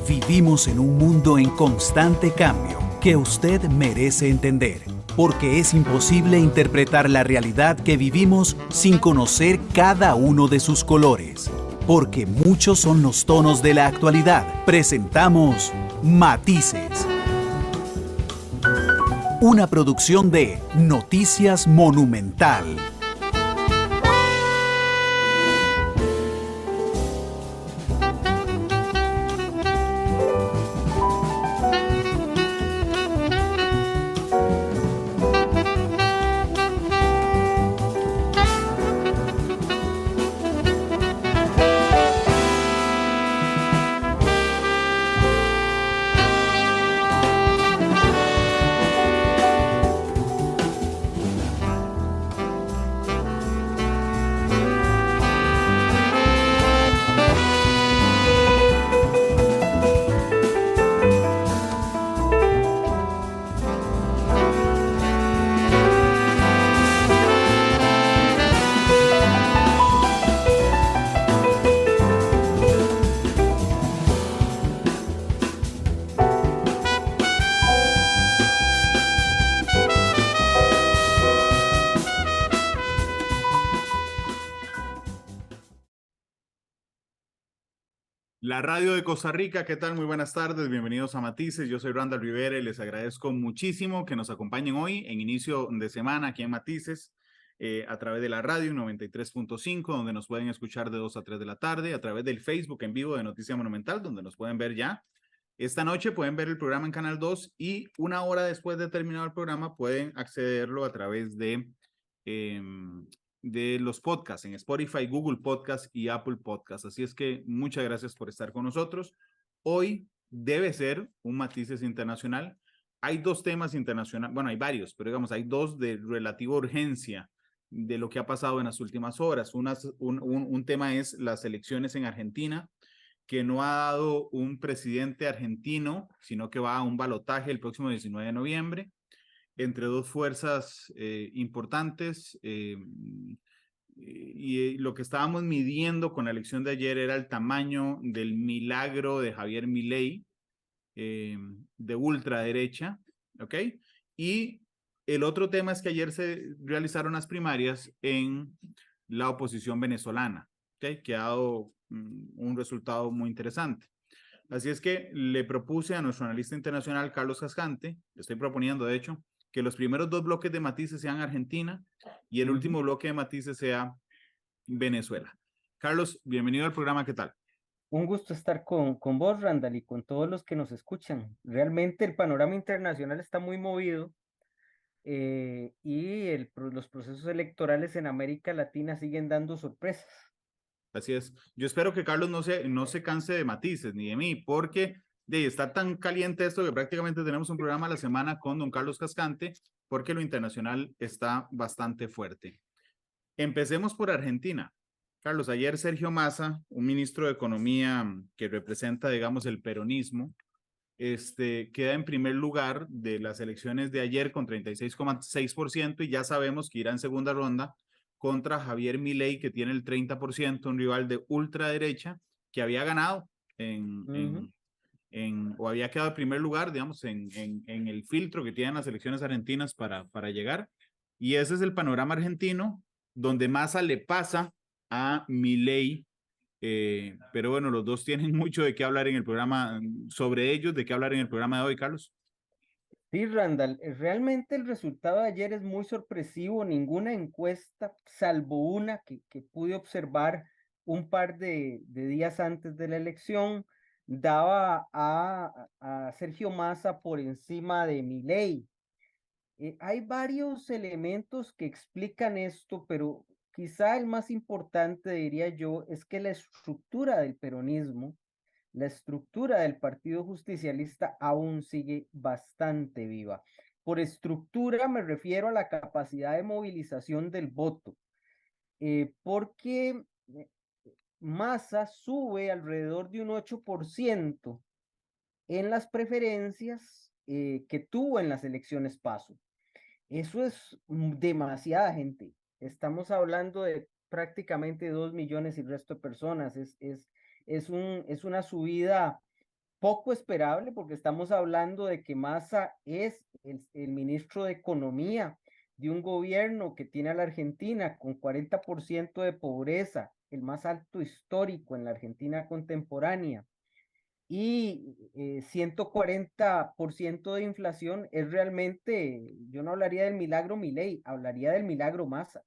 Vivimos en un mundo en constante cambio que usted merece entender, porque es imposible interpretar la realidad que vivimos sin conocer cada uno de sus colores. Porque muchos son los tonos de la actualidad. Presentamos Matices. Una producción de Noticias Monumental. La radio de Costa Rica, ¿qué tal? Muy buenas tardes, bienvenidos a Matices. Yo soy Randall Rivera y les agradezco muchísimo que nos acompañen hoy en inicio de semana aquí en Matices a través de la radio 93.5, donde nos pueden escuchar de 2 a 3 de la tarde, a través del Facebook en vivo de Noticia Monumental, donde nos pueden ver ya. Esta noche pueden ver el programa en Canal 2 y una hora después de terminado el programa pueden accederlo a través de los podcasts en Spotify, Google Podcasts y Apple Podcasts. Así es que muchas gracias por estar con nosotros. Hoy debe ser un Matices internacional. Hay dos temas internacionales, bueno, hay varios, pero digamos, hay dos de relativa urgencia de lo que ha pasado en las últimas horas. Un tema es las elecciones en Argentina, que no ha dado un presidente argentino, sino que va a un balotaje el próximo 19 de noviembre entre dos fuerzas importantes. Y lo que estábamos midiendo con la elección de ayer era el tamaño del milagro de Javier Milei, de ultraderecha, ¿ok? Y el otro tema es que ayer se realizaron las primarias en la oposición venezolana, ¿ok? Que ha dado un resultado muy interesante. Así es que le propuse a nuestro analista internacional, Carlos Cascante, le estoy proponiendo, de hecho, que los primeros dos bloques de Matices sean Argentina y el último bloque de Matices sea Venezuela. Carlos, bienvenido al programa, ¿qué tal? Un gusto estar con vos, Randall, y con todos los que nos escuchan. Realmente el panorama internacional está muy movido y los procesos electorales en América Latina siguen dando sorpresas. Así es. Yo espero que Carlos no se canse de Matices ni de mí, porque está tan caliente esto que prácticamente tenemos un programa a la semana con don Carlos Cascante, porque lo internacional está bastante fuerte. Empecemos por Argentina. Carlos, ayer Sergio Massa, un ministro de Economía que representa, digamos, el peronismo, queda en primer lugar de las elecciones de ayer con 36,6% y ya sabemos que irá en segunda ronda contra Javier Milei, que tiene el 30%, un rival de ultraderecha que había ganado o había quedado en primer lugar, digamos, en el filtro que tienen las elecciones argentinas para llegar. Y ese es el panorama argentino, donde Massa le pasa a Milei, pero bueno, los dos tienen mucho de qué hablar en el programa, sobre ellos, de qué hablar en el programa de hoy, Carlos. Sí, Randall, realmente el resultado de ayer es muy sorpresivo. Ninguna encuesta, salvo una que pude observar un par de días antes de la elección, daba a Sergio Massa por encima de Milei. Hay varios elementos que explican esto, pero quizá el más importante, diría yo, es que la estructura del peronismo, la estructura del Partido Justicialista aún sigue bastante viva. Por estructura me refiero a la capacidad de movilización del voto, porque Massa sube alrededor de un 8% en las preferencias que tuvo en las elecciones PASO. Eso es demasiada gente. Estamos hablando de prácticamente 2 millones y resto de personas. Es una subida poco esperable porque estamos hablando de que Massa es el ministro de Economía de un gobierno que tiene a la Argentina con 40% de pobreza, el más alto histórico en la Argentina contemporánea, y 140% de inflación. Es realmente, yo no hablaría del milagro Milei, hablaría del milagro Massa.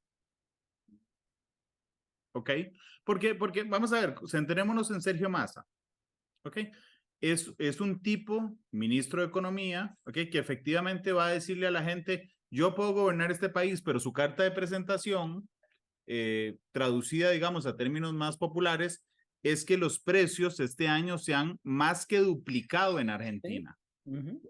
¿Ok? Porque vamos a ver, centrémonos en Sergio Massa. ¿Ok? Es un tipo, ministro de Economía, ¿ok? Que efectivamente va a decirle a la gente, yo puedo gobernar este país, pero su carta de presentación, traducida, digamos, a términos más populares, es que los precios este año se han más que duplicado en ¿Sí? Argentina. Ujú.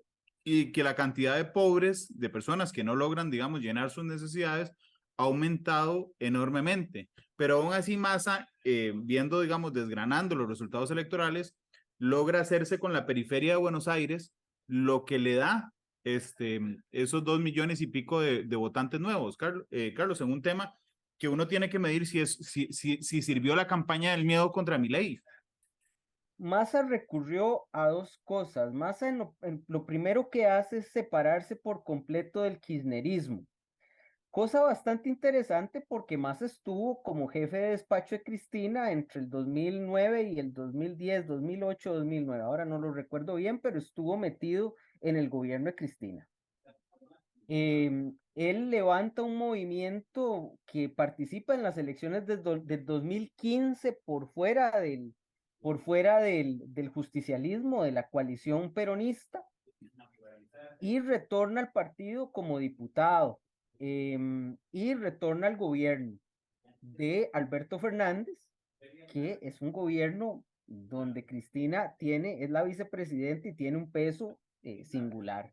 Y que la cantidad de pobres, de personas que no logran, digamos, llenar sus necesidades, ha aumentado enormemente. Pero aún así, Massa, viendo, digamos, desgranando los resultados electorales, logra hacerse con la periferia de Buenos Aires, lo que le da esos 2 millones y pico de votantes nuevos, Carlos, en un tema que uno tiene que medir si sirvió la campaña del miedo contra Milei. Massa recurrió a dos cosas. Massa en lo primero que hace es separarse por completo del kirchnerismo. Cosa bastante interesante porque Massa estuvo como jefe de despacho de Cristina entre el 2009 y el 2010, 2008, 2009. Ahora no lo recuerdo bien, pero estuvo metido en el gobierno de Cristina. Él levanta un movimiento que participa en las elecciones del 2015 por fuera del justicialismo, de la coalición peronista, y retorna al partido como diputado, y retorna al gobierno de Alberto Fernández, que es un gobierno donde Cristina es la vicepresidenta y tiene un peso singular.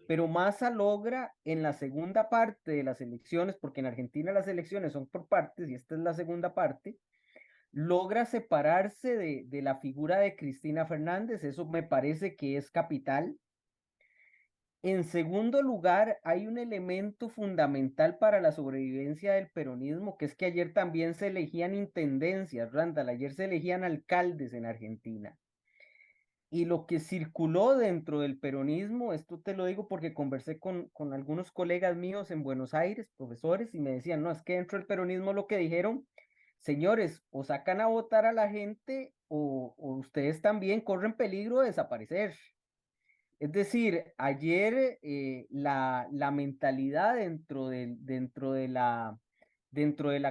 Pero Massa logra en la segunda parte de las elecciones, porque en Argentina las elecciones son por partes y esta es la segunda parte, logra separarse de la figura de Cristina Fernández. Eso me parece que es capital. En segundo lugar, hay un elemento fundamental para la sobrevivencia del peronismo, que es que ayer también se elegían intendencias, Randall, ayer se elegían alcaldes en Argentina. Y lo que circuló dentro del peronismo, esto te lo digo porque conversé con algunos colegas míos en Buenos Aires, profesores, y me decían, no, es que dentro del peronismo lo que dijeron, señores, o sacan a votar a la gente o ustedes también corren peligro de desaparecer. Es decir, ayer la mentalidad dentro de la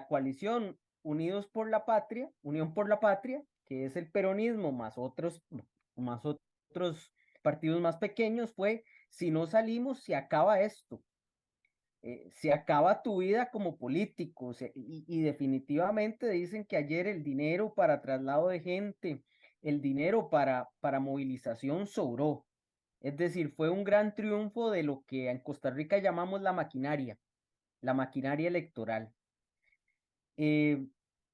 coalición Unidos por la Patria, Unión por la Patria, que es el peronismo más otros partidos más pequeños, fue, si no salimos, se acaba esto. Se acaba tu vida como político. Y definitivamente dicen que ayer el dinero para traslado de gente, el dinero para movilización sobró. Es decir, fue un gran triunfo de lo que en Costa Rica llamamos la maquinaria electoral. Eh,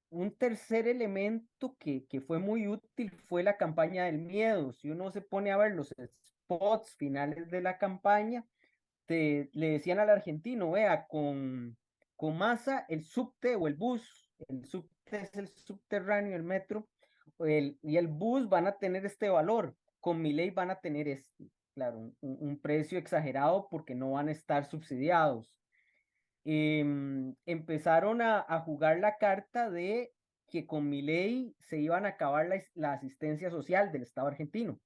un tercer elemento que fue muy útil fue la campaña del miedo. Si uno se pone a ver los spots finales de la campaña, le decían al argentino, vea, con Massa el subte o el subte es el subterráneo, el metro, y el bus van a tener este valor, con Milei van a tener claro, un precio exagerado porque no van a estar subsidiados. Empezaron a jugar la carta de que con Milei se iban a acabar la asistencia social del Estado argentino.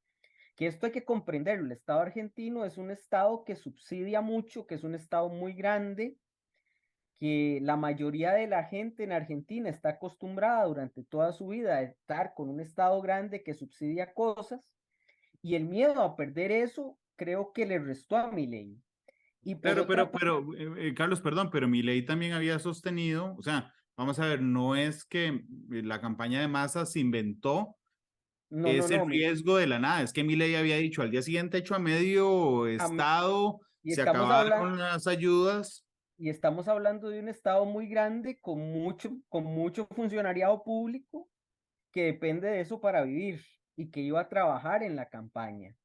Que esto hay que comprenderlo. El Estado argentino es un Estado que subsidia mucho, que es un Estado muy grande, que la mayoría de la gente en Argentina está acostumbrada durante toda su vida a estar con un Estado grande que subsidia cosas, y el miedo a perder eso creo que le restó a Milei. Y por Claro, otra parte, Carlos, perdón, pero Milei también había sostenido, o sea, vamos a ver, no es que la campaña de Massa se inventó no, no, ese no, riesgo de la nada, es que Milei había dicho al día siguiente hecho a medio a- estado, y se estamos hablando, acabaron las ayudas. y estamos hablando de un Estado muy grande con mucho funcionariado público que depende de eso para vivir y que iba a trabajar en la campaña.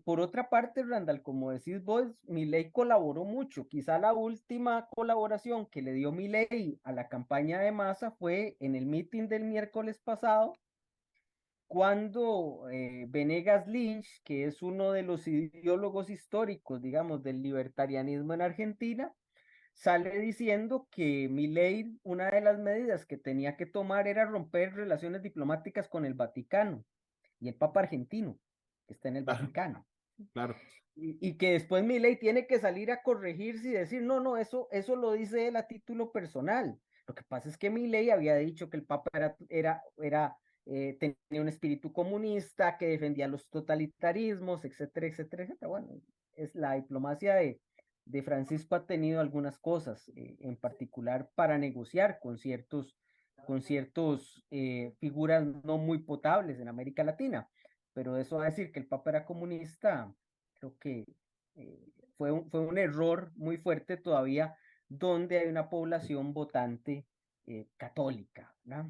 Por otra parte, Randall, como decís vos, Milei colaboró mucho. Quizá la última colaboración que le dio Milei a la campaña de Massa fue en el meeting del miércoles pasado, cuando Venegas Lynch, que es uno de los ideólogos históricos, digamos, del libertarianismo en Argentina, sale diciendo que Milei, una de las medidas que tenía que tomar era romper relaciones diplomáticas con el Vaticano y el Papa argentino, que está en el Claro, Vaticano. claro. Y que después Milei tiene que salir a corregirse y decir, no, no, eso lo dice él a título personal. Lo que pasa es que Milei había dicho que el Papa tenía un espíritu comunista, que defendía los totalitarismos, etcétera, etcétera, etcétera. Bueno, es la diplomacia de Francisco ha tenido algunas cosas, en particular para negociar con ciertos figuras no muy potables en América Latina. Pero eso a decir que el Papa era comunista, creo que fue un error muy fuerte todavía donde hay una población votante católica, ¿verdad?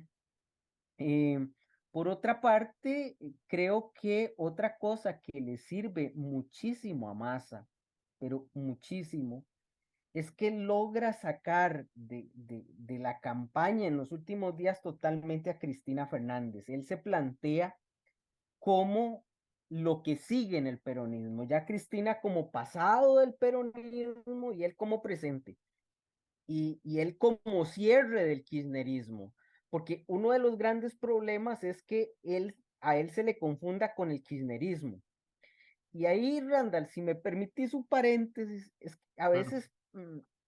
Eh, por otra parte, creo que otra cosa que le sirve muchísimo a Massa, pero muchísimo, es que logra sacar de la campaña en los últimos días totalmente a Cristina Fernández. Él se plantea como lo que sigue en el peronismo, ya Cristina como pasado del peronismo y él como presente, y él como cierre del kirchnerismo, porque uno de los grandes problemas es que a él se le confunda con el kirchnerismo. Y ahí, Randall, si me permitís un paréntesis, es que a Claro. veces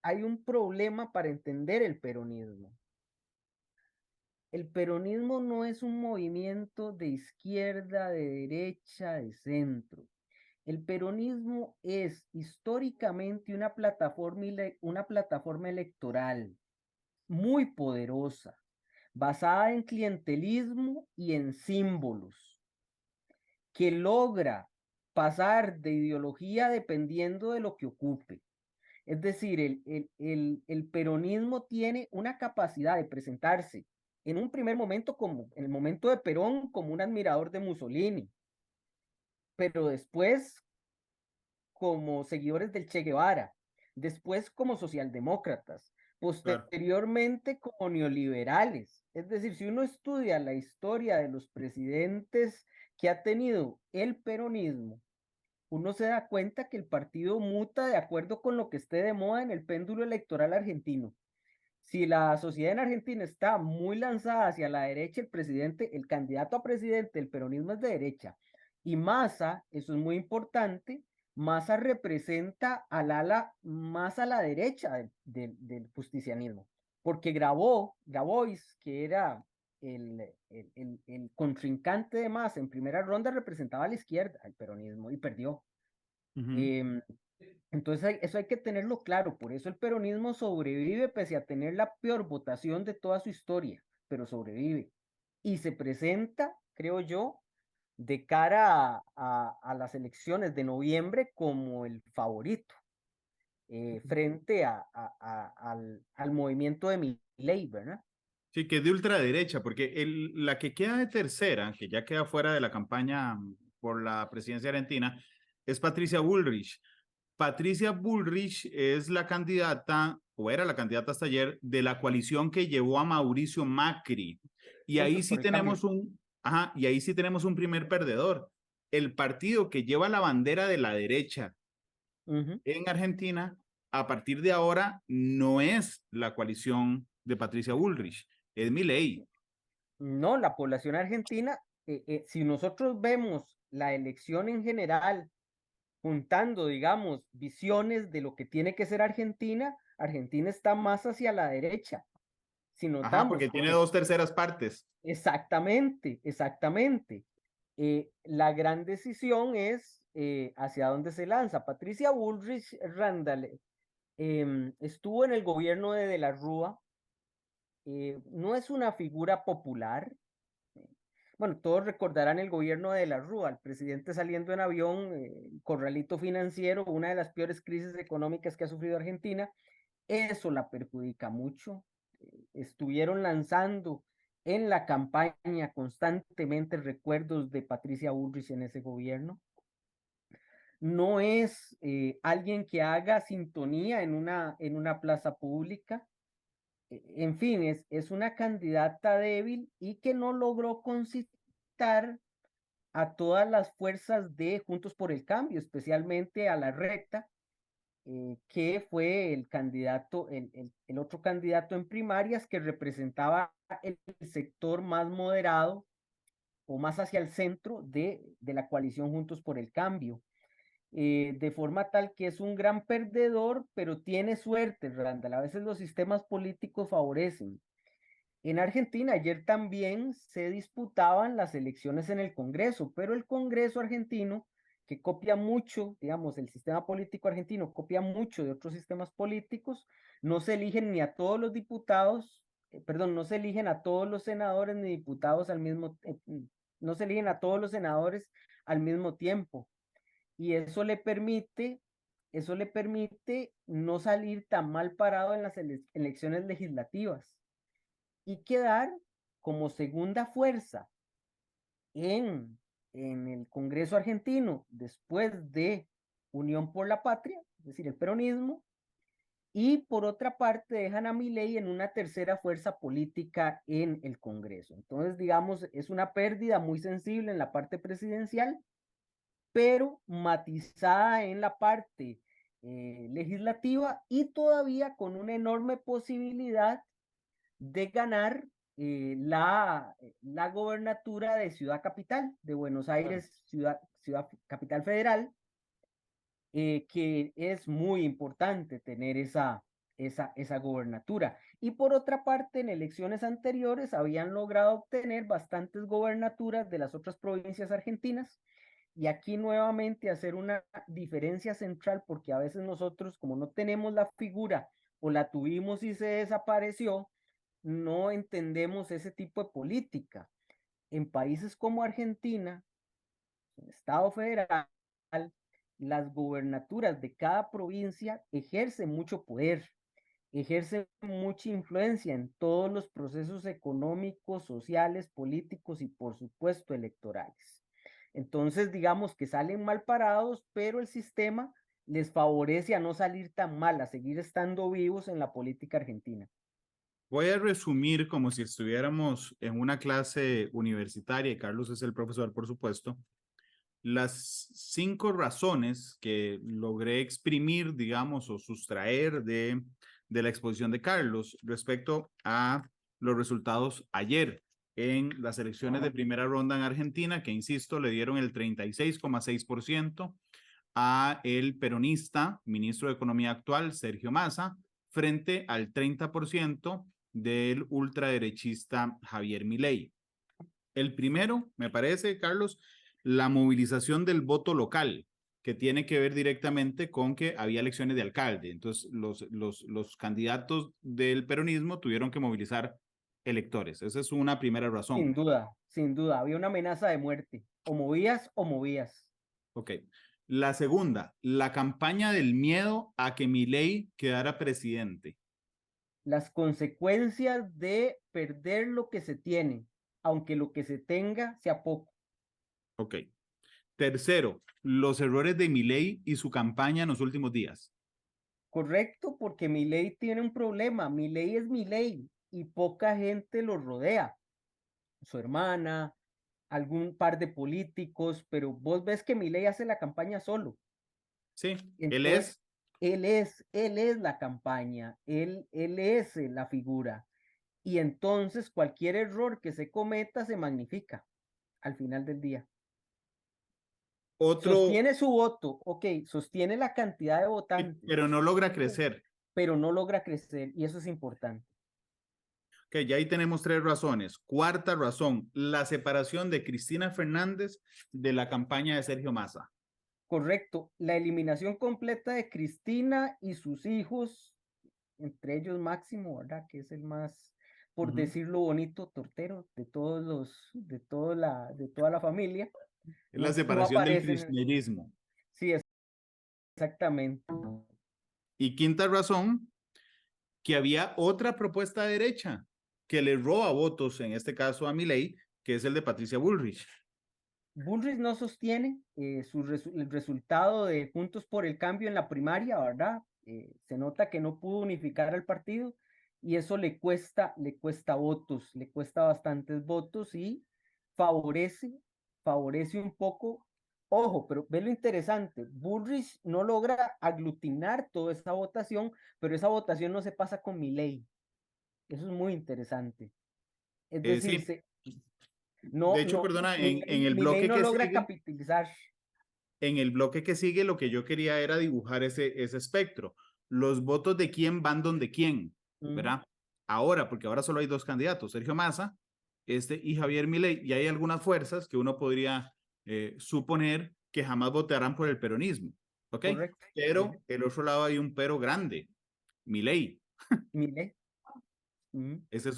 hay un problema para entender el peronismo. El peronismo no es un movimiento de izquierda, de derecha, de centro. El peronismo es históricamente una plataforma electoral muy poderosa, basada en clientelismo y en símbolos, que logra pasar de ideología dependiendo de lo que ocupe. Es decir, el peronismo tiene una capacidad de presentarse en un primer momento, como en el momento de Perón, como un admirador de Mussolini, pero después como seguidores del Che Guevara, después como socialdemócratas, Claro. posteriormente como neoliberales. Es decir, si uno estudia la historia de los presidentes que ha tenido el peronismo, uno se da cuenta que el partido muta de acuerdo con lo que esté de moda en el péndulo electoral argentino. Si la sociedad en Argentina está muy lanzada hacia la derecha, el candidato a presidente del peronismo es de derecha. Y Massa, eso es muy importante, Massa representa al ala más a la derecha del justicianismo, porque Grabois, que era el contrincante de Massa en primera ronda, representaba a la izquierda, el peronismo, y perdió. Ujú. Em, entonces eso hay que tenerlo claro, por eso el peronismo sobrevive pese a tener la peor votación de toda su historia, pero sobrevive. Y se presenta, creo yo, de cara a las elecciones de noviembre como el favorito, frente al movimiento de Milei, ¿verdad? Sí, que es de ultraderecha, porque la que queda de tercera, que ya queda fuera de la campaña por la presidencia argentina, es Patricia Bullrich. Patricia Bullrich es la candidata, o era la candidata hasta ayer, de la coalición que llevó a Mauricio Macri. Y ahí Juntos sí por el Cambio. tenemos y ahí sí tenemos un primer perdedor. El partido que lleva la bandera de la derecha Ujú. en Argentina, a partir de ahora, no es la coalición de Patricia Bullrich, es Milei. No, la población argentina, si nosotros vemos la elección en general, juntando, digamos, visiones de lo que tiene que ser Argentina, Argentina está más hacia la derecha. Si Ajá, notamos, porque tiene dos terceras partes. exactamente, exactamente. La gran decisión es hacia dónde se lanza. Patricia Bullrich Randall estuvo en el gobierno de la Rúa, no es una figura popular. Bueno, todos recordarán el gobierno de la Rúa, el presidente saliendo en avión, corralito financiero, una de las peores crisis económicas que ha sufrido Argentina. Eso la perjudica mucho. Estuvieron lanzando en la campaña constantemente recuerdos de Patricia Bullrich en ese gobierno. No es alguien que haga sintonía en una plaza pública. En fin, es una candidata débil y que no logró afectar a todas las fuerzas de Juntos por el Cambio, especialmente a la Reta, que fue el candidato, el otro candidato en primarias que representaba el sector más moderado o más hacia el centro de la coalición Juntos por el Cambio. De forma tal que es un gran perdedor, pero tiene suerte, Randall. A veces los sistemas políticos favorecen. En Argentina ayer también se disputaban las elecciones en el Congreso, pero el Congreso argentino, que copia mucho, digamos, el sistema político argentino copia mucho de otros sistemas políticos, no se eligen ni a todos los diputados, perdón, no se eligen a todos los senadores ni diputados al mismo, no se eligen a todos los senadores al mismo tiempo. Y eso le permite no salir tan mal parado en las elecciones legislativas y quedar como segunda fuerza en el Congreso argentino después de Unión por la Patria, es decir, el peronismo, y por otra parte dejan a Milei en una tercera fuerza política en el Congreso. Entonces, digamos, es una pérdida muy sensible en la parte presidencial, pero matizada en la parte legislativa y todavía con una enorme posibilidad de ganar la gobernatura de Ciudad Capital, de Buenos Aires, ciudad capital federal, que es muy importante tener esa gobernatura. Y por otra parte, en elecciones anteriores habían logrado obtener bastantes gobernaturas de las otras provincias argentinas, y aquí nuevamente hacer una diferencia central, porque a veces nosotros, como no tenemos la figura o la tuvimos y se desapareció, no entendemos ese tipo de política. En países como Argentina, en Estado federal, las gubernaturas de cada provincia ejercen mucho poder, ejercen mucha influencia en todos los procesos económicos, sociales, políticos y por supuesto electorales. Entonces, digamos que salen mal parados, pero el sistema les favorece a no salir tan mal, a seguir estando vivos en la política argentina. Voy a resumir como si estuviéramos en una clase universitaria y Carlos es el profesor, por supuesto, las 5 razones que logré exprimir, digamos, o sustraer de la exposición de Carlos respecto a los resultados ayer en las elecciones de primera ronda en Argentina, que insisto, le dieron el 36,6% a el peronista, ministro de Economía actual, Sergio Massa, frente al 30% del ultraderechista Javier Milei. El primero, me parece, Carlos, la movilización del voto local, que tiene que ver directamente con que había elecciones de alcalde. Entonces, los candidatos del peronismo tuvieron que movilizar electores. Esa es una primera razón. Sin duda. Había una amenaza de muerte. O movías o movías. Ok. La segunda, la campaña del miedo a que Milei quedara presidente. Las consecuencias de perder lo que se tiene, aunque lo que se tenga sea poco. Ok. Tercero, los errores de Milei y su campaña en los últimos días. Correcto, porque Milei tiene un problema. Milei es Milei y poca gente lo rodea. Su hermana, algún par de políticos, pero vos ves que Milei hace la campaña solo. Sí, Entonces, él es la campaña, él es la figura. Y entonces cualquier error que se cometa se magnifica al final del día. otro, Sostiene su voto, ok, sostiene la cantidad de votantes, pero no logra crecer. pero no logra crecer y eso es importante. Ok, ya ahí tenemos 3 razones. Cuarta razón, la separación de Cristina Fernández de la campaña de Sergio Massa. Correcto, la eliminación completa de Cristina y sus hijos, entre ellos Máximo, ¿verdad? Que es el más, por decirlo bonito, tortero de toda la familia. Es la No separación del aparecen. kirchnerismo. Sí, exactamente. Y quinta razón, que había otra propuesta de derecha que le roba votos, en este caso a Milei, que es el de Patricia Bullrich. Bullrich no sostiene el resultado de Juntos por el Cambio en la primaria, ¿verdad? Se nota que no pudo unificar al partido y eso le cuesta votos, le cuesta bastantes votos y favorece, favorece un poco. Ojo, pero ve lo interesante, Bullrich no logra aglutinar toda esa votación, pero esa votación no se pasa con Milei. Eso es muy interesante. Es decir, Sí, de no, hecho, no, perdona, en el Milei bloque no que logra sigue, capitalizar. en el bloque que sigue, lo que yo quería era dibujar ese espectro. Los votos de quién van donde quién, Mm, ¿verdad? Ahora, porque ahora solo hay dos candidatos, Sergio Massa y Javier Milei, y hay algunas fuerzas que uno podría suponer que jamás votarán por el peronismo, ¿ok? correcto. Pero Ujú. el otro lado hay un pero grande, Milei. Milei. Ujú. Ese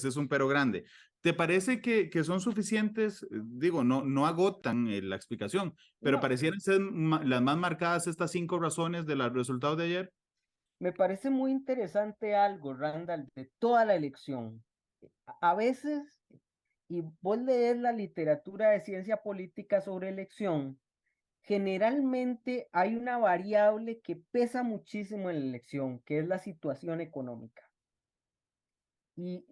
es un pero grande. ¿Te parece que son suficientes? Digo, no agotan la explicación, pero No, parecieran ser las más marcadas estas 5 razones de los resultados de ayer. me parece muy interesante algo, Randall, de toda la elección. A veces, y vos lees la literatura de ciencia política sobre elección, generalmente hay una variable que pesa muchísimo en la elección, que es la situación económica. Y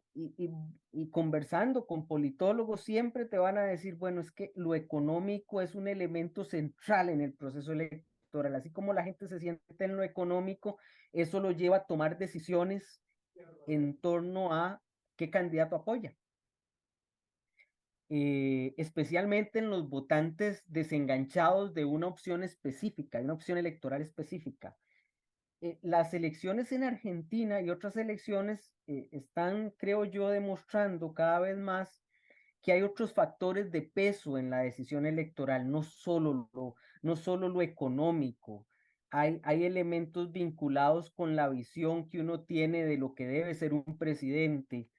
conversando con politólogos siempre te van a decir, bueno, es que lo económico es un elemento central en el proceso electoral, así como la gente se siente en lo económico, eso lo lleva a tomar decisiones en torno a qué candidato apoya. Especialmente en los votantes desenganchados de una opción específica, de una opción electoral específica. Las elecciones en Argentina y otras elecciones están, creo yo, demostrando cada vez más que hay otros factores de peso en la decisión electoral, no solo lo económico. Hay elementos vinculados con la visión que uno tiene de lo que debe ser un presidente,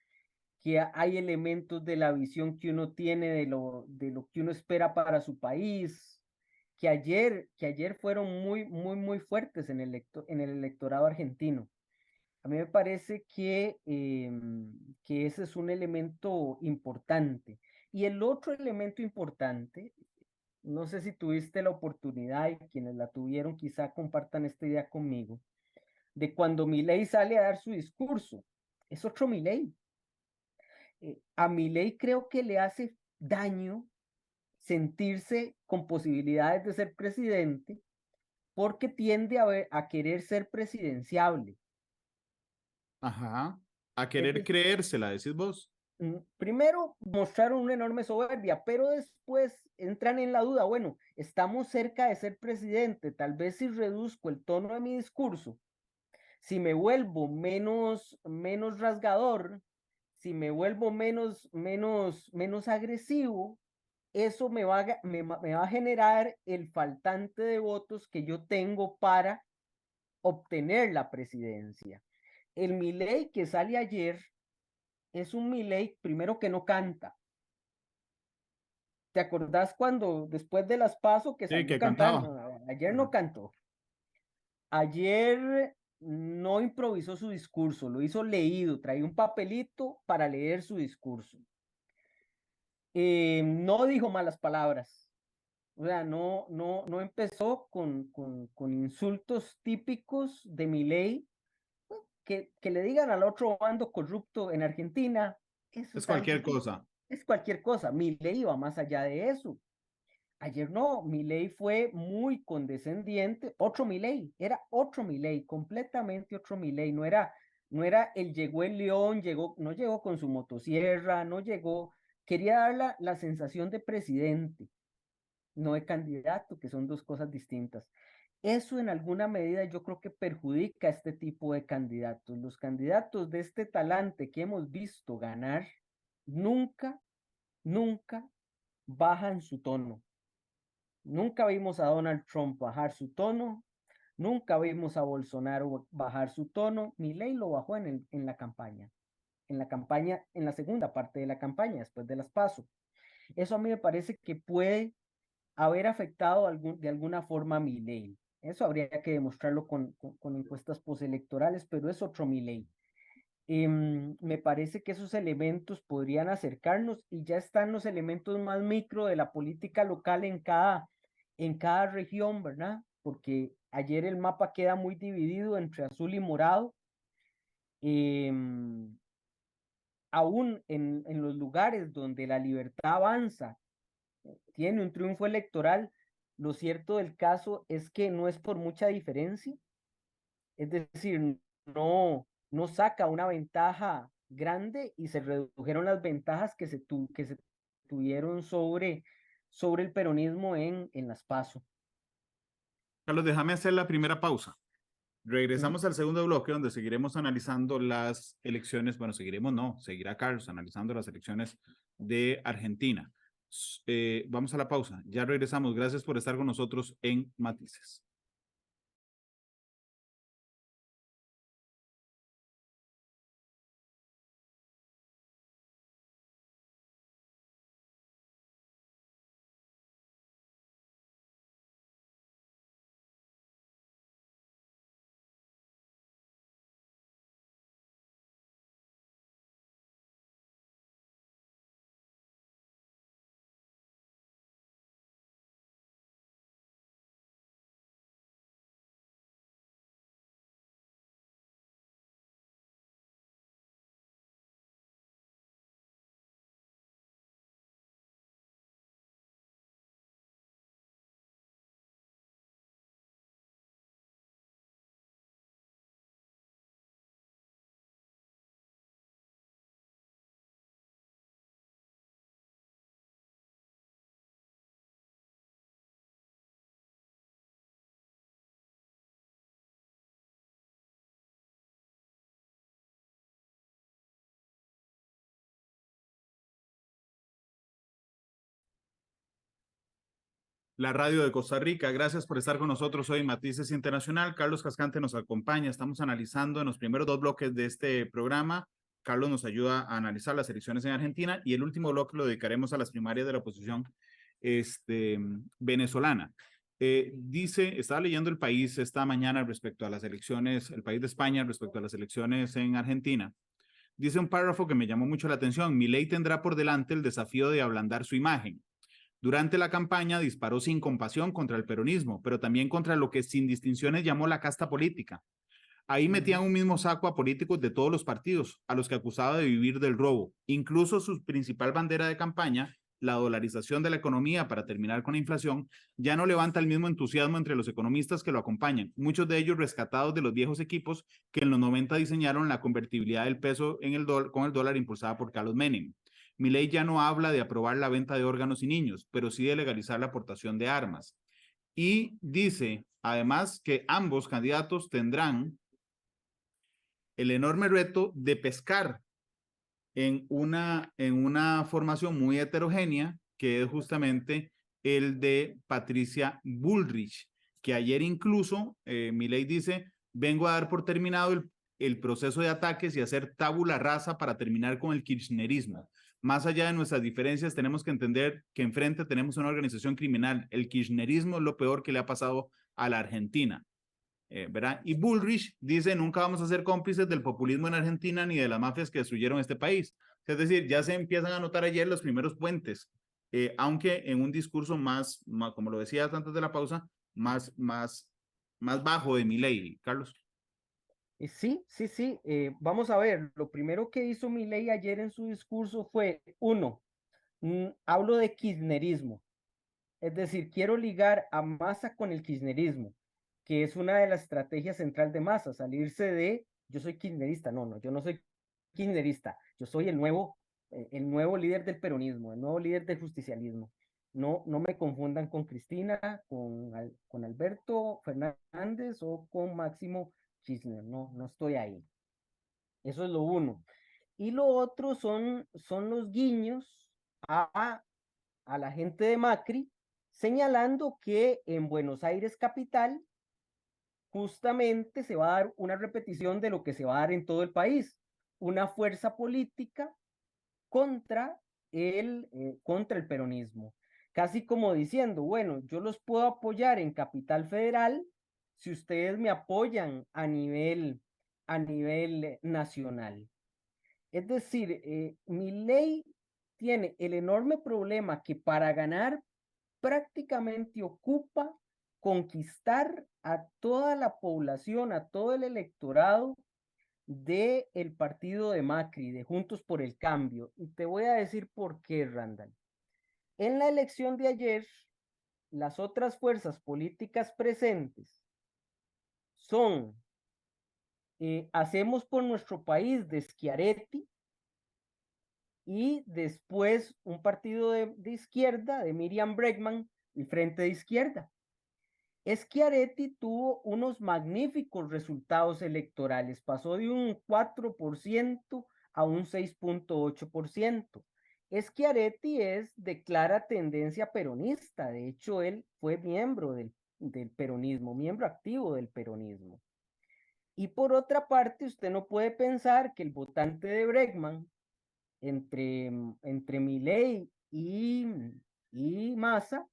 que hay elementos de la visión que uno tiene de lo que uno espera para su país, que ayer fueron muy fuertes en el electorado argentino. A mí me parece que ese es un elemento importante. Y el otro elemento importante, no sé si tuviste la oportunidad y quienes la tuvieron quizá compartan esta idea conmigo, de cuando Milei sale a dar su discurso. Es otro Milei. A Milei creo que le hace daño sentirse con posibilidades de ser presidente porque tiende a querer ser presidenciable. Ajá. A Es querer decir, creérsela, decís vos. primero mostraron una enorme soberbia, pero después entran en la duda, bueno, estamos cerca de ser presidente, tal vez si reduzco el tono de mi discurso, si me vuelvo menos rasgador, si me vuelvo menos agresivo, eso me va a generar el faltante de votos que yo tengo para obtener la presidencia. El Milei que sale ayer es un Milei, primero que no canta. ¿Te acordás cuando después de las PASO que Sí, salió que cantando? cantaba. Ayer no Ajá. cantó. Ayer no improvisó su discurso, lo hizo leído, traía un papelito para leer su discurso. No dijo malas palabras. O sea, no empezó con insultos típicos de Milei, que le digan al otro bando corrupto en Argentina, eso Es es algo, cualquier cosa. es cualquier cosa. Milei iba más allá de eso. Ayer no, Milei fue muy condescendiente, otro Milei, era otro Milei, completamente otro Milei, no era el llegó el león, no llegó con su motosierra, no llegó, quería dar la sensación de presidente, no de candidato, que son dos cosas distintas. Eso en alguna medida yo creo que perjudica a este tipo de candidatos. Los candidatos de este talante que hemos visto ganar nunca, nunca bajan su tono. Nunca vimos a Donald Trump bajar su tono, nunca vimos a Bolsonaro bajar su tono. Milei lo bajó en la campaña, en la segunda parte de la campaña, después de las PASO. Eso a mí me parece que puede haber afectado de alguna forma a Milei. Eso habría que demostrarlo con encuestas postelectorales, pero es otro Milei. Me parece que esos elementos podrían acercarnos y ya están los elementos más micro de la política local en cada región, ¿verdad? Porque ayer el mapa queda muy dividido entre azul y morado. Em, aún en los lugares donde la libertad avanza, tiene un triunfo electoral, lo cierto del caso es que no es por mucha diferencia, es decir, no saca una ventaja grande y se redujeron las ventajas que se tuvieron sobre el peronismo en las PASO. Carlos, déjame hacer la primera pausa. Ujú. Regresamos al segundo bloque donde seguiremos analizando las elecciones, bueno, seguiremos, no, seguirá Carlos analizando las elecciones de Argentina. Vamos a la pausa, ya regresamos. Gracias por estar con nosotros en Matices. La radio de Costa Rica. Gracias por estar con nosotros hoy, Matices Internacional. Carlos Cascante nos acompaña. Estamos analizando en los primeros dos bloques de este programa. Carlos nos ayuda a analizar las elecciones en Argentina y el último bloque lo dedicaremos a las primarias de la oposición venezolana. Estaba leyendo El País esta mañana respecto a las elecciones, El País de España respecto a las elecciones en Argentina. Dice un párrafo que me llamó mucho la atención. Milei tendrá por delante el desafío de ablandar su imagen. Durante la campaña disparó sin compasión contra el peronismo, pero también contra lo que sin distinciones llamó la casta política. Ahí metían un mismo saco a políticos de todos los partidos, a los que acusaba de vivir del robo. Incluso su principal bandera de campaña, la dolarización de la economía para terminar con la inflación, ya no levanta el mismo entusiasmo entre los economistas que lo acompañan, muchos de ellos rescatados de los viejos equipos que en los 90 diseñaron la convertibilidad del peso con el dólar impulsada por Carlos Menem. Milei ya no habla de aprobar la venta de órganos y niños, pero sí de legalizar la aportación de armas. Y dice, además, que ambos candidatos tendrán el enorme reto de pescar en una formación muy heterogénea, que es justamente el de Patricia Bullrich, que ayer incluso, Milei dice, vengo a dar por terminado el proceso de ataques y hacer tabula rasa para terminar con el kirchnerismo. Más allá de nuestras diferencias, tenemos que entender que enfrente tenemos una organización criminal. El kirchnerismo es lo peor que le ha pasado a la Argentina. ¿Verdad? Y Bullrich dice, nunca vamos a ser cómplices del populismo en Argentina ni de las mafias que destruyeron este país. Es decir, ya se empiezan a notar ayer los primeros puentes, aunque en un discurso más, como lo decías antes de la pausa, más bajo de Milei, Carlos. Sí. Vamos a ver, lo primero que hizo Milei ayer en su discurso fue, uno, hablo de kirchnerismo, es decir, quiero ligar a Massa con el kirchnerismo, que es una de las estrategias central de Massa, salirse de, yo soy kirchnerista, no, yo no soy kirchnerista, yo soy el nuevo líder del peronismo, el nuevo líder del justicialismo. No me confundan con Cristina, con Alberto Fernández o con Máximo Kirchner, no estoy ahí. Eso es lo uno. Y lo otro son los guiños a la gente de Macri, señalando que en Buenos Aires capital justamente se va a dar una repetición de lo que se va a dar en todo el país, una fuerza política contra contra el peronismo, casi como diciendo, bueno, yo los puedo apoyar en Capital Federal si ustedes me apoyan a nivel nacional. Es decir, Milei tiene el enorme problema que para ganar prácticamente ocupa conquistar a toda la población, a todo el electorado de el partido de Macri, de Juntos por el Cambio. Y te voy a decir por qué, Randall. En la elección de ayer, las otras fuerzas políticas presentes son Hacemos por Nuestro País de Schiaretti y después un partido de izquierda de Miriam Bregman, el Frente de Izquierda. Schiaretti tuvo unos magníficos resultados electorales, pasó de un 4% a un 6.8%. Schiaretti es de clara tendencia peronista, de hecho él fue miembro del peronismo, miembro activo del peronismo. Y por otra parte, usted no puede pensar que el votante de Bregman, entre Milei y Massa,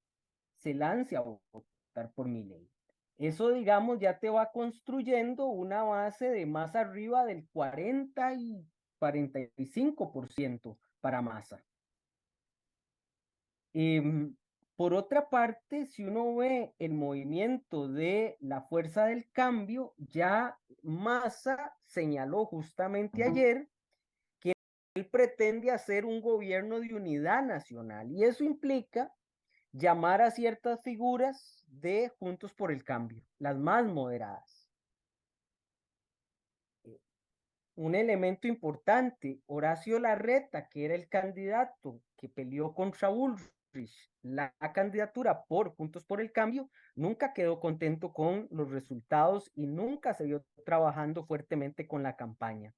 se lance a votar por Milei. Eso, digamos, ya te va construyendo una base de más arriba del 40 y 45% para Massa. Por otra parte, si uno ve el movimiento de la Fuerza del Cambio, ya Massa señaló justamente ayer que él pretende hacer un gobierno de unidad nacional y eso implica llamar a ciertas figuras de Juntos por el Cambio, las más moderadas. Un elemento importante, Horacio Larreta, que era el candidato que peleó contra Bullrich, la candidatura por Juntos por el Cambio, nunca quedó contento con los resultados y nunca se vio trabajando fuertemente con la campaña.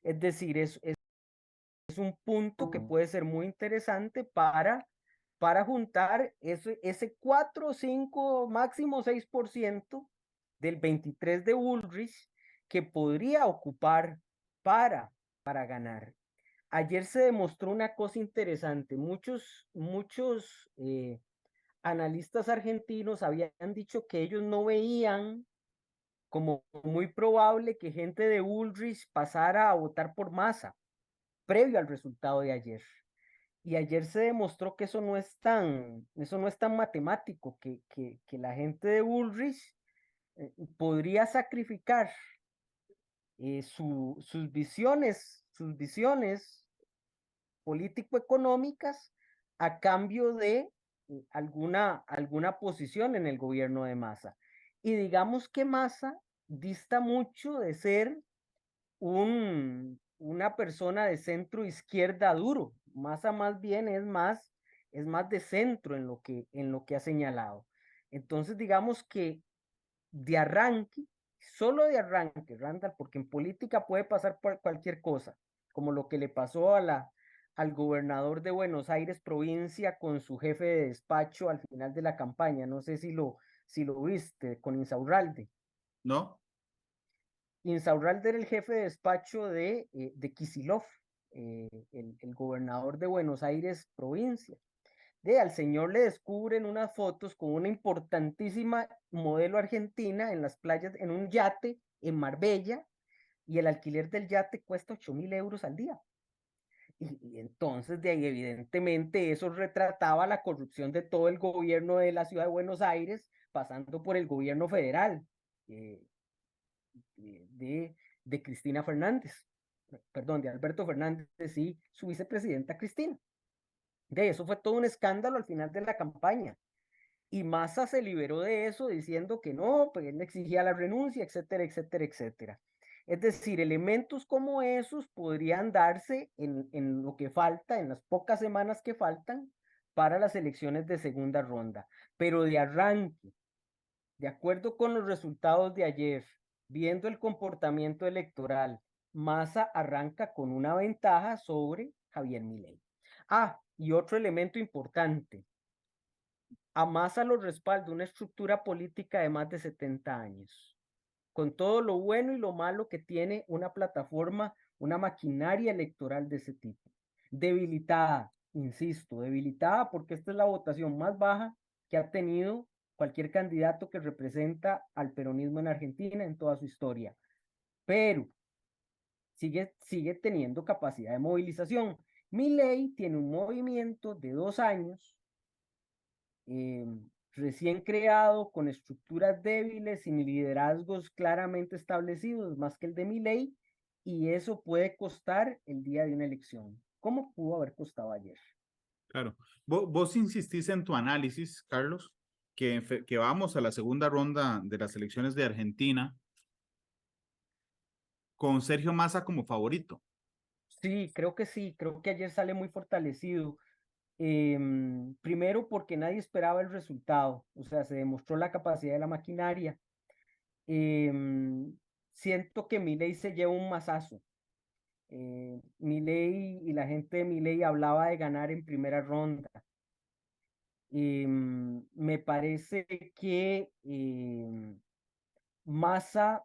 Es decir, es un punto que puede ser muy interesante para juntar ese 4, 5, máximo 6% del 23 de Bullrich que podría ocupar para ganar. Ayer se demostró una cosa interesante. Muchos analistas argentinos habían dicho que ellos no veían como muy probable que gente de Bullrich pasara a votar por Massa previo al resultado de ayer. Y ayer se demostró que eso no es tan matemático, que la gente de Bullrich podría sacrificar sus visiones político-económicas a cambio de alguna posición en el gobierno de Massa. Y digamos que Massa dista mucho de ser una persona de centro izquierda duro. Massa más bien es más de centro en lo que ha señalado. Entonces, digamos que de arranque, solo de arranque, Randall, porque en política puede pasar por cualquier cosa, como lo que le pasó al gobernador de Buenos Aires provincia con su jefe de despacho al final de la campaña. No sé si lo viste, con Insaurralde. ¿No? Insaurralde era el jefe de despacho de Kicillof, el gobernador de Buenos Aires provincia. Al señor le descubren unas fotos con una importantísima modelo argentina en las playas, en un yate en Marbella, y el alquiler del yate cuesta 8.000 euros al día. Y entonces de ahí evidentemente eso retrataba la corrupción de todo el gobierno de la ciudad de Buenos Aires, pasando por el gobierno federal de Cristina Fernández, perdón, de Alberto Fernández y su vicepresidenta Cristina. Eso fue todo un escándalo al final de la campaña. Y Massa se liberó de eso diciendo que no, pues él exigía la renuncia, etcétera, etcétera, etcétera. Es decir, elementos como esos podrían darse en lo que falta, en las pocas semanas que faltan para las elecciones de segunda ronda. Pero de arranque, de acuerdo con los resultados de ayer, viendo el comportamiento electoral, Massa arranca con una ventaja sobre Javier Milei. Y otro elemento importante. A Massa lo respalda una estructura política de más de 70 años, con todo lo bueno y lo malo que tiene una plataforma, una maquinaria electoral de ese tipo. Debilitada, insisto, debilitada porque esta es la votación más baja que ha tenido cualquier candidato que representa al peronismo en Argentina en toda su historia. Pero sigue teniendo capacidad de movilización. Milei tiene un movimiento de 2 años, recién creado, con estructuras débiles, sin liderazgos claramente establecidos, más que el de Milei, y eso puede costar el día de una elección. ¿Cómo pudo haber costado ayer? Claro. Vos insistís en tu análisis, Carlos, que vamos a la segunda ronda de las elecciones de Argentina con Sergio Massa como favorito. Sí, creo que ayer sale muy fortalecido. Primero porque nadie esperaba el resultado, o sea, se demostró la capacidad de la maquinaria. Em, Siento que Milei se lleva un mazazo. Milei y la gente de Milei hablaba de ganar en primera ronda. Me parece que Massa,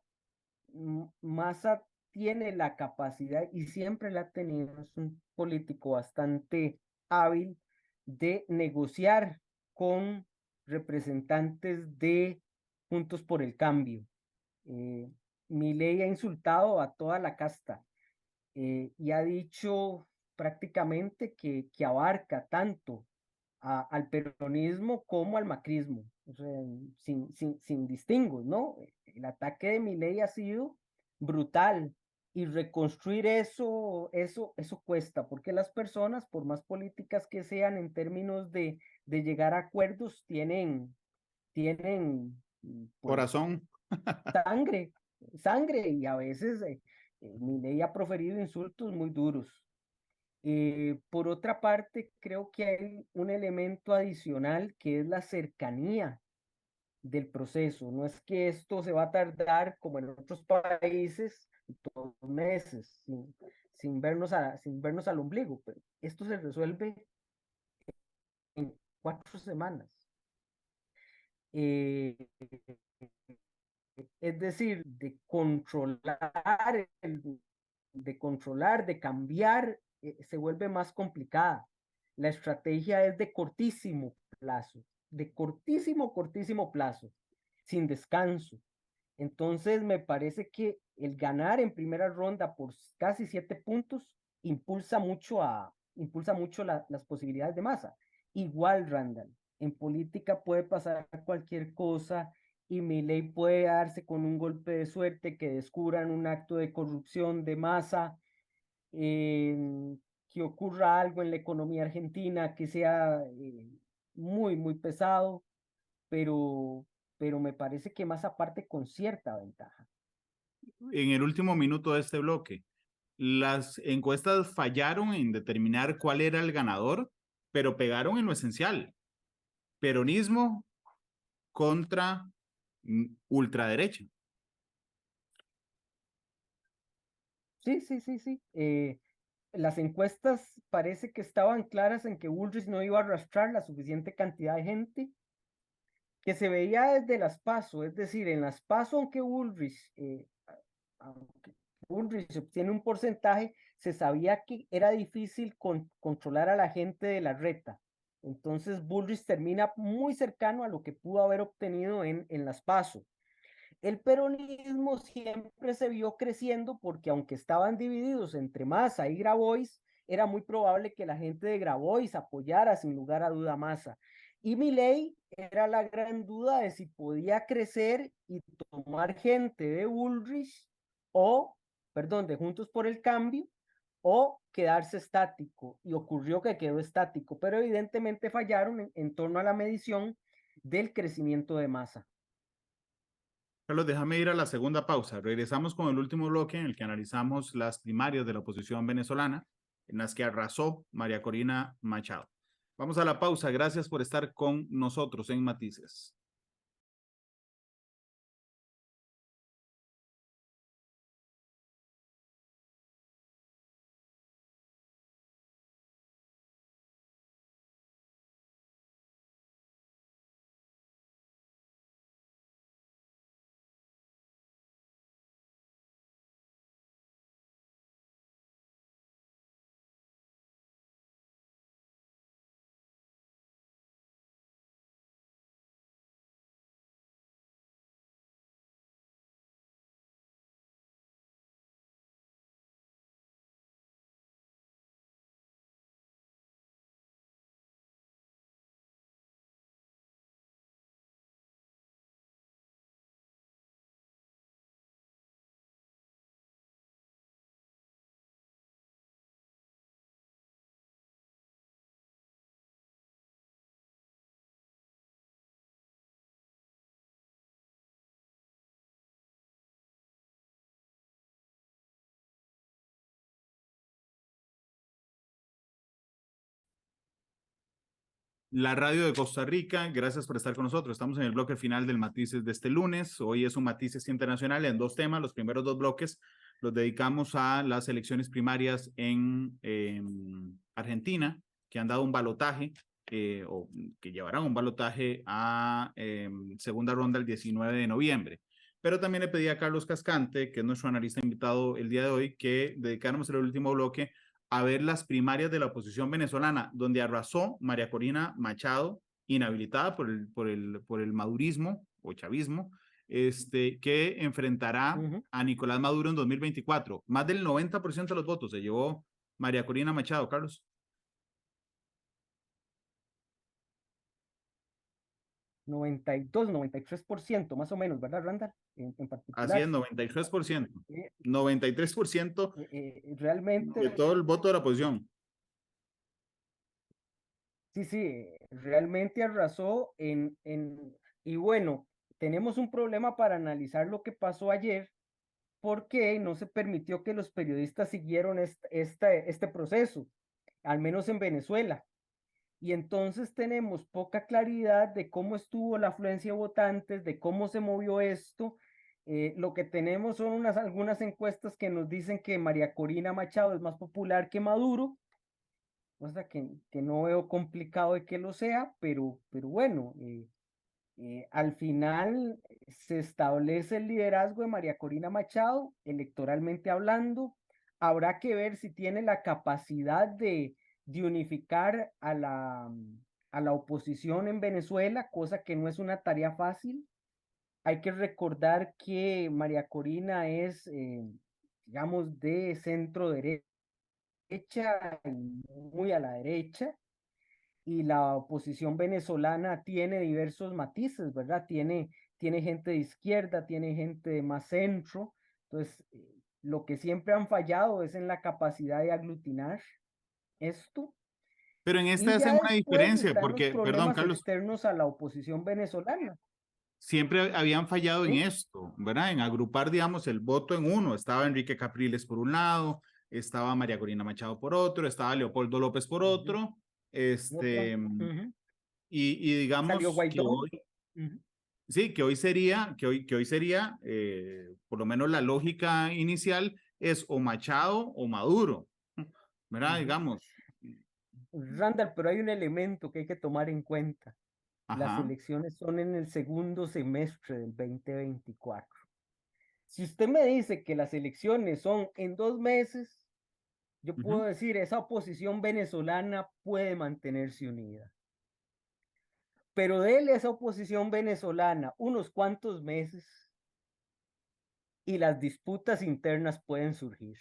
Massa tiene la capacidad y siempre la ha tenido, es un político bastante hábil de negociar con representantes de Juntos por el Cambio. Eh, Milei ha insultado a toda la casta y ha dicho prácticamente que abarca tanto al peronismo como al macrismo, o sea, sin distingos, ¿no? El ataque de Milei ha sido brutal y reconstruir eso cuesta, porque las personas, por más políticas que sean en términos de llegar a acuerdos, tienen pues Corazón. sangre, sangre y a veces Milei ha proferido insultos muy duros. Por otra parte, creo que hay un elemento adicional que es la cercanía del proceso. No es que esto se va a tardar como en otros países 2 meses sin vernos al ombligo, pero esto se resuelve en 4 semanas. Eh, es decir, de cambiar, se vuelve más complicada. La estrategia es cortísimo plazo, sin descanso. Entonces, me parece que el ganar en primera ronda por casi 7 puntos impulsa mucho las posibilidades de Massa. Igual, Randall, en política puede pasar cualquier cosa y Milei puede darse con un golpe de suerte que descubran un acto de corrupción de Massa, eh, que ocurra algo en la economía argentina que sea muy pesado, pero, pero me parece que Massa parte con cierta ventaja. En el último minuto de este bloque, las encuestas fallaron en determinar cuál era el ganador, pero pegaron en lo esencial. Peronismo contra ultraderecha. Sí. Las encuestas parece que estaban claras en que Bullrich no iba a arrastrar la suficiente cantidad de gente que se veía desde las PASO, es decir, en las PASO, aunque Bullrich obtiene un porcentaje, se sabía que era difícil controlar a la gente de la reta. Entonces Bullrich termina muy cercano a lo que pudo haber obtenido en las PASO. El peronismo siempre se vio creciendo porque aunque estaban divididos entre Massa y Grabois, era muy probable que la gente de Grabois apoyara sin lugar a duda a Massa. Y Milei era la gran duda de si podía crecer y tomar gente de Bullrich o, perdón, de Juntos por el Cambio o quedarse estático. Y ocurrió que quedó estático, pero evidentemente fallaron en torno a la medición del crecimiento de Massa. Carlos, déjame ir a la segunda pausa. Regresamos con el último bloque en el que analizamos las primarias de la oposición venezolana, en las que arrasó María Corina Machado. Vamos a la pausa. Gracias por estar con nosotros en Matices. la radio de Costa Rica. Gracias por estar con nosotros. Estamos en el bloque final del Matices de este lunes. Hoy es un Matices Internacional en dos temas. Los primeros dos bloques los dedicamos a las elecciones primarias en Argentina, que han dado un balotaje, o que llevarán un balotaje a segunda ronda el 19 de noviembre. Pero también le pedí a Carlos Cascante, que es nuestro analista invitado el día de hoy, que dedicáramos el último bloque a ver las primarias de la oposición venezolana, donde arrasó María Corina Machado, inhabilitada por el madurismo o chavismo, que enfrentará a Nicolás Maduro en 2024. Más del 90% de los votos se llevó María Corina Machado, Carlos. 92, 93% más o menos, ¿verdad, Randall? En Así particular. es, 93%. 93% Realmente, de todo el voto de la oposición. sí, realmente arrasó y bueno, tenemos un problema para analizar lo que pasó ayer, porque no se permitió que los periodistas siguieron este proceso, al menos en Venezuela. Y entonces tenemos poca claridad de cómo estuvo la afluencia de votantes, de cómo se movió esto. Lo que tenemos son algunas encuestas que nos dicen que María Corina Machado es más popular que Maduro, cosa que no veo complicado de que lo sea, pero bueno, al final se establece el liderazgo de María Corina Machado, electoralmente hablando. Habrá que ver si tiene la capacidad de unificar a la oposición en Venezuela, cosa que no es una tarea fácil. Hay que recordar que María Corina es, digamos, de centro derecha y muy a la derecha, y la oposición venezolana tiene diversos matices, ¿verdad? Tiene gente de izquierda, tiene gente de más centro. Entonces, lo que siempre han fallado es en la capacidad de aglutinar esto. Pero en esta Y hacen ya una después diferencia, están los porque, perdón, problemas Carlos, externos a la oposición venezolana. siempre habían fallado en ¿Sí? esto, ¿verdad? En agrupar, digamos, el voto en uno. Estaba Enrique Capriles por un lado, estaba María Corina Machado por otro, estaba Leopoldo López por Ujú. otro, Otra. Ujú. y Salió digamos que Guaidó. hoy, Ujú. sí, que hoy sería, por lo menos la lógica inicial es o Machado o Maduro, ¿verdad? Ujú. Digamos, Randall, pero hay un elemento que hay que tomar en cuenta. Las ajá. elecciones son en el segundo semestre del 2024. Si usted me dice que las elecciones son en 2 meses, yo puedo Ujú. decir, esa oposición venezolana puede mantenerse unida. Pero déle a esa oposición venezolana unos cuantos meses y las disputas internas pueden surgir.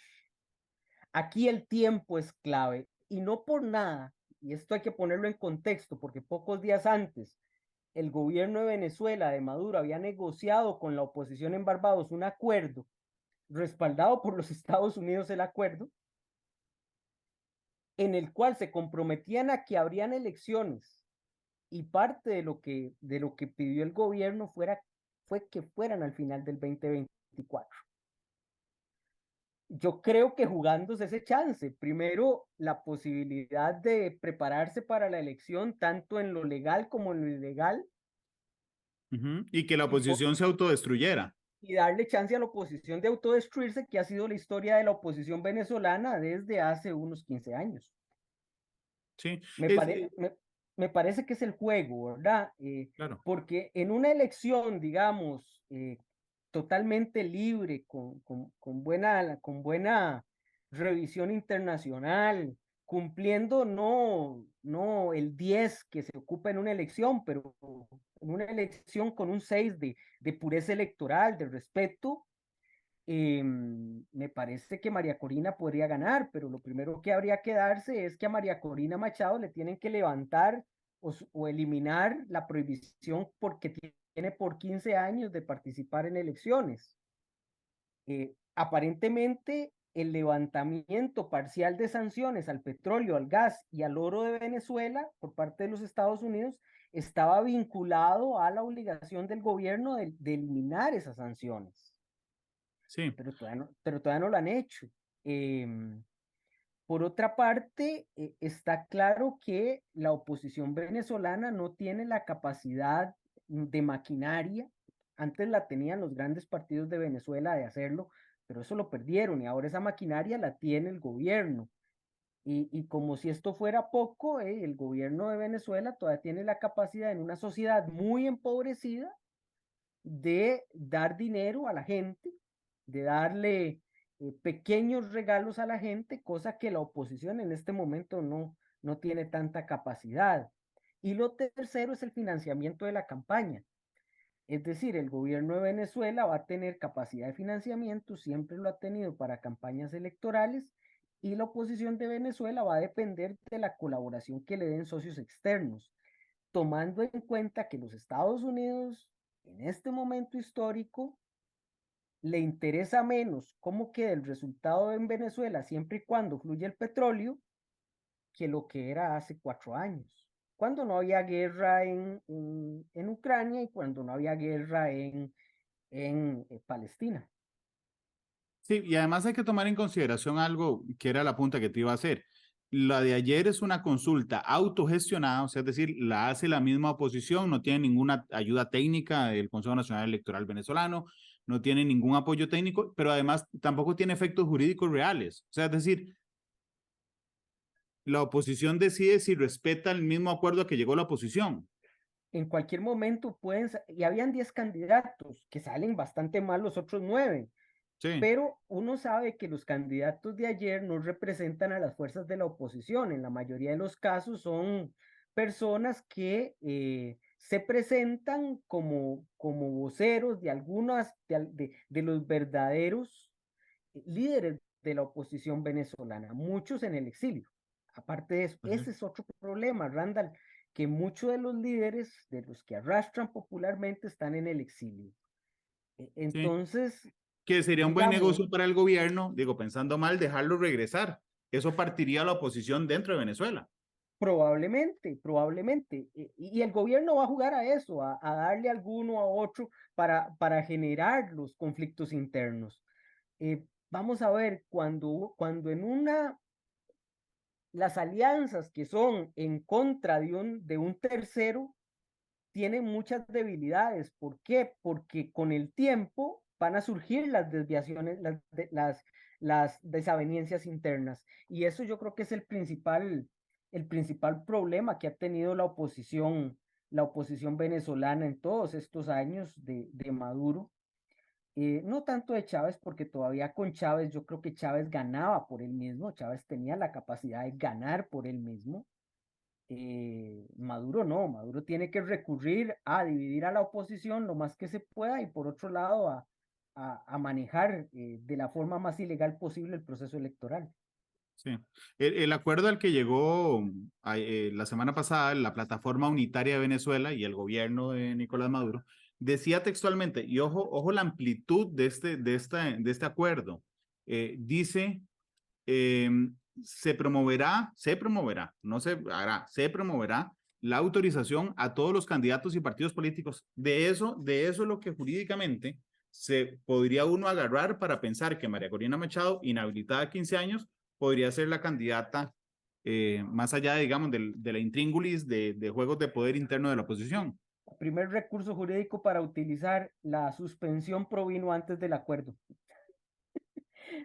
Aquí el tiempo es clave y no por nada, y esto hay que ponerlo en contexto, porque pocos días antes el gobierno de Venezuela de Maduro había negociado con la oposición en Barbados un acuerdo respaldado por los Estados Unidos, el acuerdo en el cual se comprometían a que habrían elecciones, y parte de lo que pidió el gobierno fue que fueran al final del 2024. Yo creo que jugándose ese chance, primero la posibilidad de prepararse para la elección, tanto en lo legal como en lo ilegal, Ujú. Y que la y, oposición se autodestruyera. y darle chance a la oposición de autodestruirse, que ha sido la historia de la oposición venezolana desde hace unos 15 años. Sí, Me, pare, me, me parece que es el juego, ¿verdad? claro. Porque en una elección, digamos, totalmente libre, con buena revisión internacional, cumpliendo no el 10 que se ocupa en una elección, pero en una elección con un 6 de pureza electoral, de respeto. Me parece que María Corina podría ganar, pero lo primero que habría que darse es que a María Corina Machado le tienen que levantar o eliminar la prohibición porque tiene por 15 años de participar en elecciones. Aparentemente, el levantamiento parcial de sanciones al petróleo, al gas y al oro de Venezuela por parte de los Estados Unidos estaba vinculado a la obligación del gobierno de eliminar esas sanciones, Sí. pero todavía no lo han hecho. Por otra parte, está claro que la oposición venezolana no tiene la capacidad de maquinaria. Antes la tenían los grandes partidos de Venezuela de hacerlo, pero eso lo perdieron y ahora esa maquinaria la tiene el gobierno. Y como si esto fuera poco, el gobierno de Venezuela todavía tiene la capacidad en una sociedad muy empobrecida de dar dinero a la gente, de darle pequeños regalos a la gente, cosa que la oposición en este momento no tiene tanta capacidad. Y lo tercero es el financiamiento de la campaña. Es decir, el gobierno de Venezuela va a tener capacidad de financiamiento, siempre lo ha tenido para campañas electorales, y la oposición de Venezuela va a depender de la colaboración que le den socios externos, tomando en cuenta que los Estados Unidos en este momento histórico le interesa menos cómo queda el resultado en Venezuela siempre y cuando fluye el petróleo que lo que era hace 4 años, cuando no había guerra en Ucrania y cuando no había guerra en Palestina. Sí, y además hay que tomar en consideración algo que era la punta que te iba a hacer. La de ayer es una consulta autogestionada, o sea, es decir, la hace la misma oposición, no tiene ninguna ayuda técnica del Consejo Nacional Electoral venezolano, no tiene ningún apoyo técnico, pero además tampoco tiene efectos jurídicos reales. O sea, es decir, la oposición decide si respeta el mismo acuerdo a que llegó la oposición. En cualquier momento y habían 10 candidatos que salen bastante mal los otros 9. Sí. Pero uno sabe que los candidatos de ayer no representan a las fuerzas de la oposición. En la mayoría de los casos son personas que se presentan como voceros de algunas de los verdaderos líderes de la oposición venezolana, muchos en el exilio. Aparte de eso, ese es otro problema, Randall, que muchos de los líderes, de los que arrastran popularmente, están en el exilio. Sí. Entonces, Que sería un buen digamos, negocio para el gobierno, digo, pensando mal, dejarlo regresar. Eso partiría la oposición dentro de Venezuela. probablemente. Y el gobierno va a jugar a eso, a darle alguno a otro para generar los conflictos internos. Vamos a ver, cuando las alianzas que son en contra de un tercero tienen muchas debilidades. ¿Por qué? Porque con el tiempo van a surgir las desviaciones, las desavenencias internas. Y eso yo creo que es el principal problema que ha tenido la oposición venezolana en todos estos años de Maduro. No tanto de Chávez, porque todavía con Chávez yo creo que Chávez ganaba por él mismo, Chávez tenía la capacidad de ganar por él mismo. Maduro no, Maduro tiene que recurrir a dividir a la oposición lo más que se pueda y por otro lado a manejar de la forma más ilegal posible el proceso electoral. Sí. El acuerdo al que llegó la semana pasada la Plataforma Unitaria de Venezuela y el gobierno de Nicolás Maduro decía textualmente, y ojo la amplitud de este acuerdo, dice, se promoverá, no se hará, se promoverá la autorización a todos los candidatos y partidos políticos. De eso es lo que jurídicamente se podría uno agarrar para pensar que María Corina Machado, inhabilitada a 15 años, podría ser la candidata más allá, digamos, de la intríngulis de juegos de poder interno de la oposición. El primer recurso jurídico para utilizar la suspensión provino antes del acuerdo.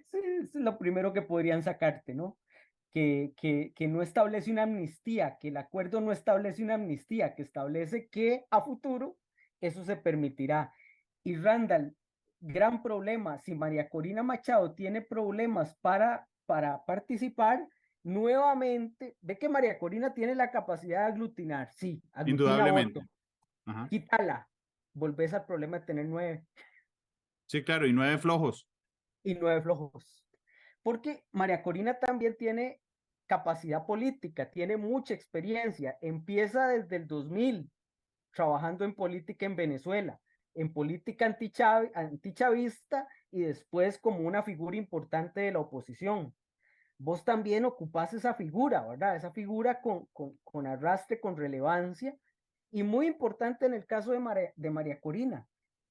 Sí, es lo primero que podrían sacarte, ¿no? Que no establece una amnistía, que el acuerdo no establece una amnistía, que establece que a futuro eso se permitirá. Y Randall, gran problema, si María Corina Machado tiene problemas para participar, nuevamente, ve que María Corina tiene la capacidad de aglutinar, sí, aglutina Indudablemente. voto, Ajá. quítala, volvés al problema de tener 9. Sí, claro, y 9 flojos. Y 9 flojos. Porque María Corina también tiene capacidad política, tiene mucha experiencia, empieza desde el 2000 trabajando en política en Venezuela, en política antichavista y después como una figura importante de la oposición. Vos también ocupás esa figura, ¿verdad? Esa figura con arrastre, con relevancia, y muy importante en el caso de María Corina,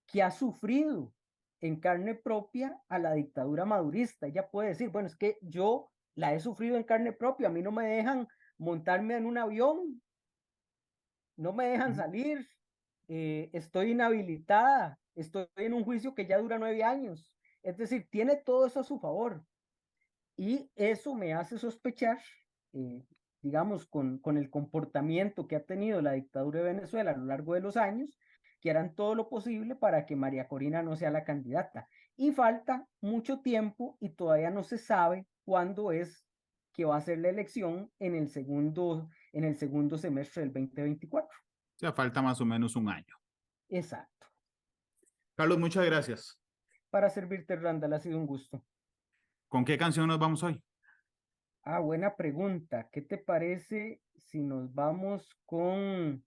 que ha sufrido en carne propia a la dictadura madurista. Ella puede decir, bueno, es que yo la he sufrido en carne propia. A mí no me dejan montarme en un avión, no me dejan salir, estoy inhabilitada, estoy en un juicio que ya dura 9 años. Es decir, tiene todo eso a su favor. Y eso me hace sospechar, digamos, con el comportamiento que ha tenido la dictadura de Venezuela a lo largo de los años, que harán todo lo posible para que María Corina no sea la candidata. Y falta mucho tiempo y todavía no se sabe cuándo es que va a ser la elección en el segundo semestre del 2024. O sea, falta más o menos un año. Exacto. Carlos, muchas gracias. Para servirte, Randall, ha sido un gusto. ¿Con qué canción nos vamos hoy? Ah, buena pregunta. ¿Qué te parece si nos vamos con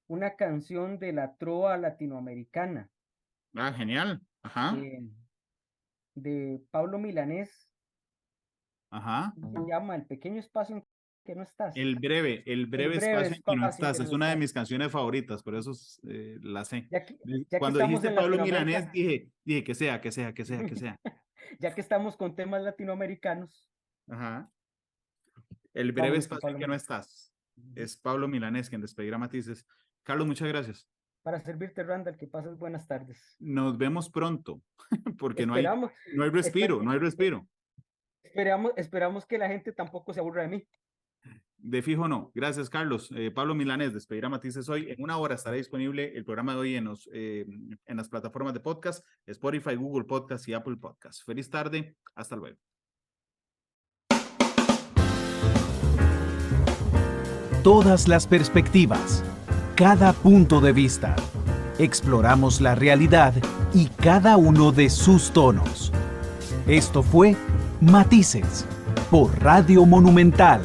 una canción de la trova latinoamericana? Ah, genial. Ajá. De Pablo Milanés. Ajá. Se llama El pequeño espacio en que no estás. El breve espacio en que no estás. Es una de mis canciones favoritas, por eso la sé. Ya que Cuando estamos dijiste en Pablo Latinoamérica, Milanés, dije que sea. ya que estamos con temas latinoamericanos. Ajá. El breve Vámonos con espacio en Pablo que no estás. Es Pablo Milanés quien despedirá Matices. Carlos, muchas gracias. Para servirte, Randall, que pases buenas tardes. Nos vemos pronto, porque Esperamos, no hay respiro. Esperamos que la gente tampoco se aburra de mí. De fijo no. Gracias, Carlos. Pablo Milanés, despedirá Matices hoy. En una hora estará disponible el programa de hoy en las plataformas de podcast, Spotify, Google Podcast y Apple Podcast. Feliz tarde. Hasta luego. Todas las perspectivas, cada punto de vista. Exploramos la realidad y cada uno de sus tonos. Esto fue Matices por Radio Monumental.